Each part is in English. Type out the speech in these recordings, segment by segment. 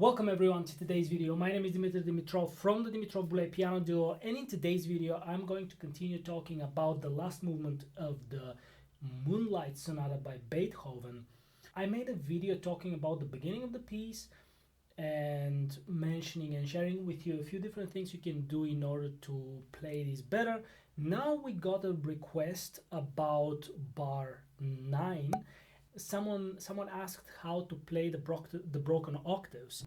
Welcome everyone to today's video. My name is Dimitar from the Dimitar Piano Duo, and in today's video I'm going to continue talking about the last movement of the Moonlight Sonata by Beethoven. I made a video talking about the beginning of the piece and mentioning and sharing with you a few different things you can do in order to play this better. Now we got a request about bar 9. Someone asked how to play the broken octaves.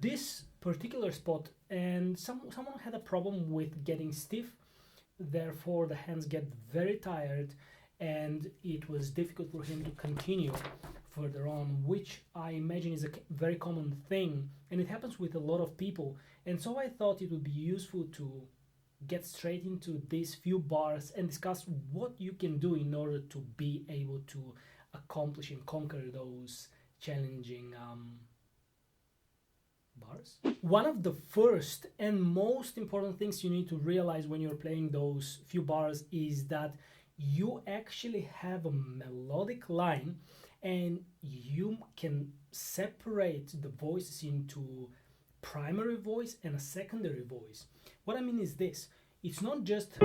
This particular spot, and someone had a problem with getting stiff, therefore the hands get very tired and it was difficult for him to continue further on, which I imagine is a very common thing, and it happens with a lot of people. And so I thought it would be useful to get straight into these few bars and discuss what you can do in order to be able to accomplish and conquer those challenging bars. One of the first and most important things you need to realize when you're playing those few bars is that you actually have a melodic line and you can separate the voices into primary voice and a secondary voice. What I mean is this: it's not just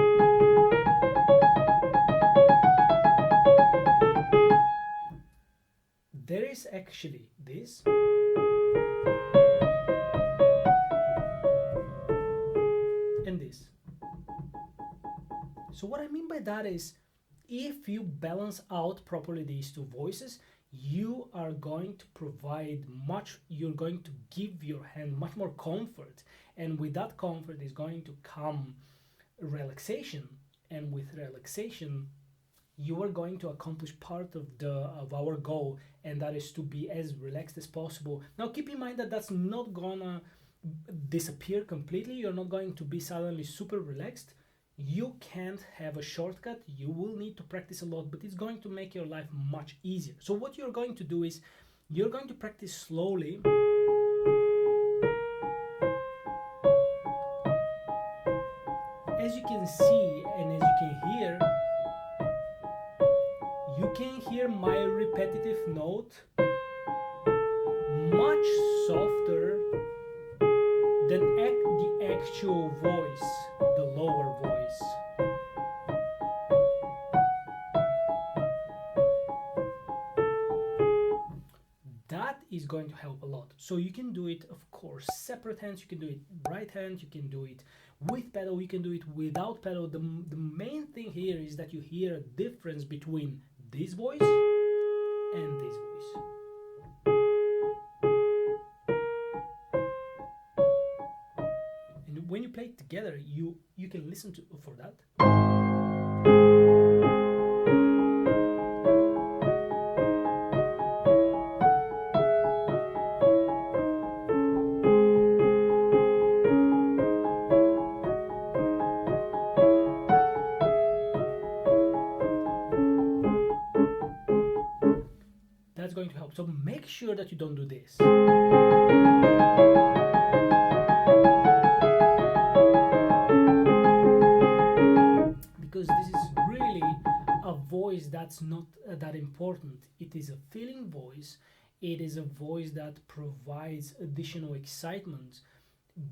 there is actually this and this. So what I mean by that is, if you balance out properly these two voices, you are going to provide you're going to give your hand much more comfort, and with that comfort is going to come relaxation, and with relaxation you are going to accomplish part of our goal, and that is to be as relaxed as possible. Now keep in mind that that's not gonna disappear completely. You're not going to be suddenly super relaxed. You can't have a shortcut. You will need to practice a lot, but it's going to make your life much easier. So what you're going to do is you're going to practice slowly. As you can see and as you can hear my repetitive note much softer than the actual voice, the lower voice. That is going to help a lot. So you can do it, of course, separate hands. You can do it right hand, you can do it with pedal, you can do it without pedal. The main thing here is that you hear a difference between this voice and this voice. And when you play it together, you can listen for that. That's going to help. So make sure that you don't do this. Because this is really a voice that's not that important. It is a feeling voice. It is a voice that provides additional excitement,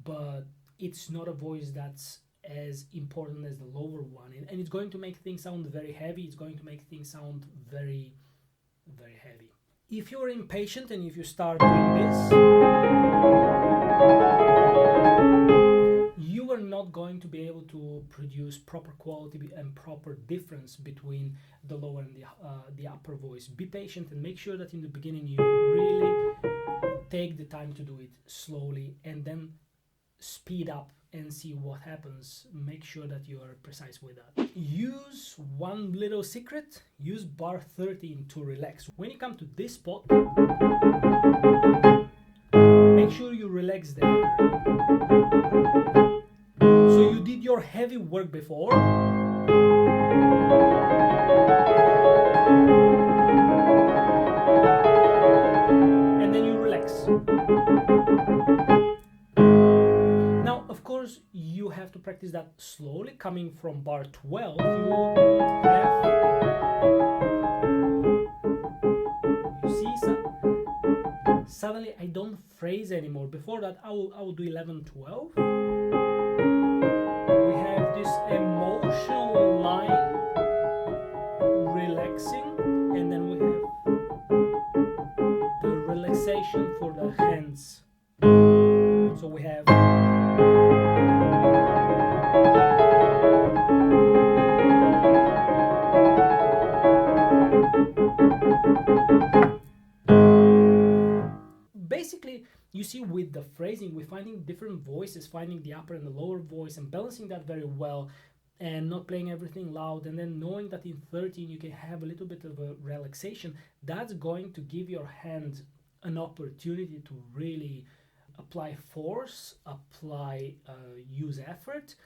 but it's not a voice that's as important as the lower one. And it's going to make things sound very heavy. It's going to make things sound very, very heavy. If you're impatient and if you start doing this, you are not going to be able to produce proper quality and proper difference between the lower and the upper voice. Be patient and make sure that in the beginning you really take the time to do it slowly and then speed up and see what happens. Make sure that you are precise with that. Use one little secret. Use bar 13 to relax. When you come to this spot, make sure you relax there. So you did your heavy work before. And then you relax. Of course, you have to practice that slowly. Coming from bar 12, you have suddenly I don't phrase anymore. Before that I will do 11, 12. We have this emotional line relaxing, and then we have the relaxation for the hands. So we have basically, you see, with the phrasing, we're finding different voices, finding the upper and the lower voice and balancing that very well, and not playing everything loud, and then knowing that in 13 you can have a little bit of a relaxation. That's going to give your hand an opportunity to really apply force, use effort,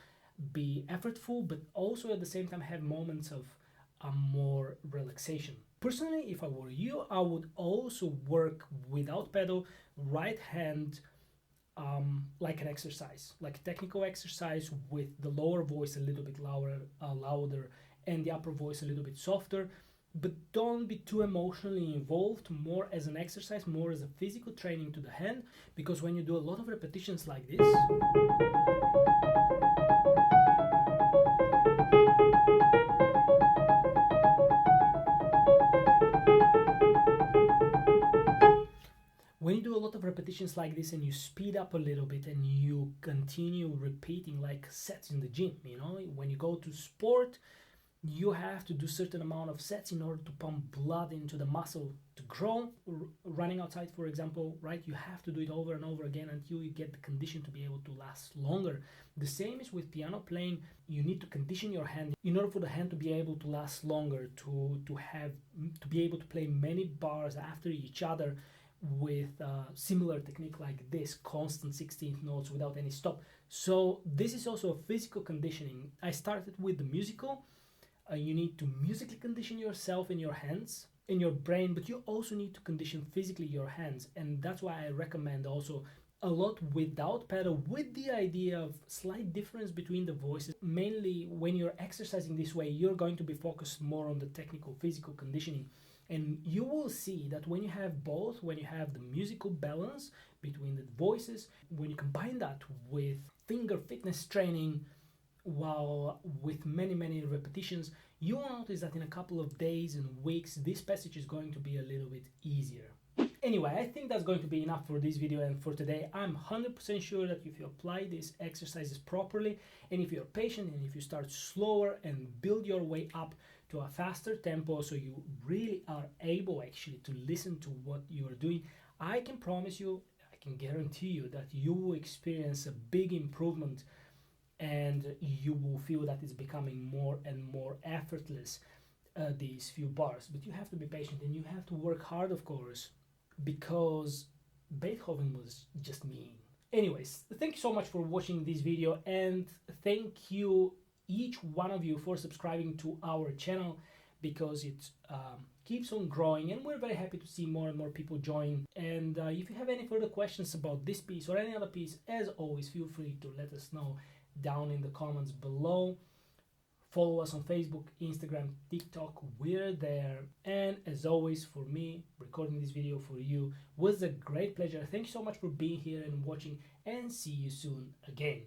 be effortful, but also at the same time have moments of more relaxation. Personally, if I were you, I would also work without pedal, right hand, like an exercise, like a technical exercise, with the lower voice a little bit louder, and the upper voice a little bit softer. But don't be too emotionally involved, more as an exercise, more as a physical training to the hand, because when you do a lot of repetitions like this, when you do a lot of repetitions like this and you speed up a little bit and you continue repeating like sets in the gym, you know, when you go to sport, you have to do certain amount of sets in order to pump blood into the muscle to grow. Running outside, for example, right, you have to do it over and over again until you get the condition to be able to last longer. The same is with piano playing. You need to condition your hand in order for the hand to be able to last longer, to be able to play many bars after each other with a similar technique like this, constant 16th notes without any stop. So this is also a physical conditioning. I started with the musical. You need to musically condition yourself in your hands, in your brain, but you also need to condition physically your hands. And that's why I recommend also a lot without pedal, with the idea of slight difference between the voices. Mainly when you're exercising this way, you're going to be focused more on the technical physical conditioning. And you will see that when you have both, when you have the musical balance between the voices, when you combine that with finger fitness training, while with many repetitions, you will notice that in a couple of days and weeks this passage is going to be a little bit easier. Anyway, I think that's going to be enough for this video and for today. I'm 100% sure that if you apply these exercises properly, and if you're patient, and if you start slower and build your way up to a faster tempo, so you really are able actually to listen to what you are doing, I can promise you, I can guarantee you that you will experience a big improvement, and you will feel that it's becoming more and more effortless, these few bars. But you have to be patient and you have to work hard, of course, because Beethoven was just mean. Anyways, thank you so much for watching this video, and thank you each one of you for subscribing to our channel, because it keeps on growing and we're very happy to see more and more people join. And if you have any further questions about this piece or any other piece, as always, feel free to let us know down in the comments below. Follow us on Facebook, Instagram, TikTok, we're there. And as always, for me, recording this video for you was a great pleasure. Thank you so much for being here and watching, and see you soon again.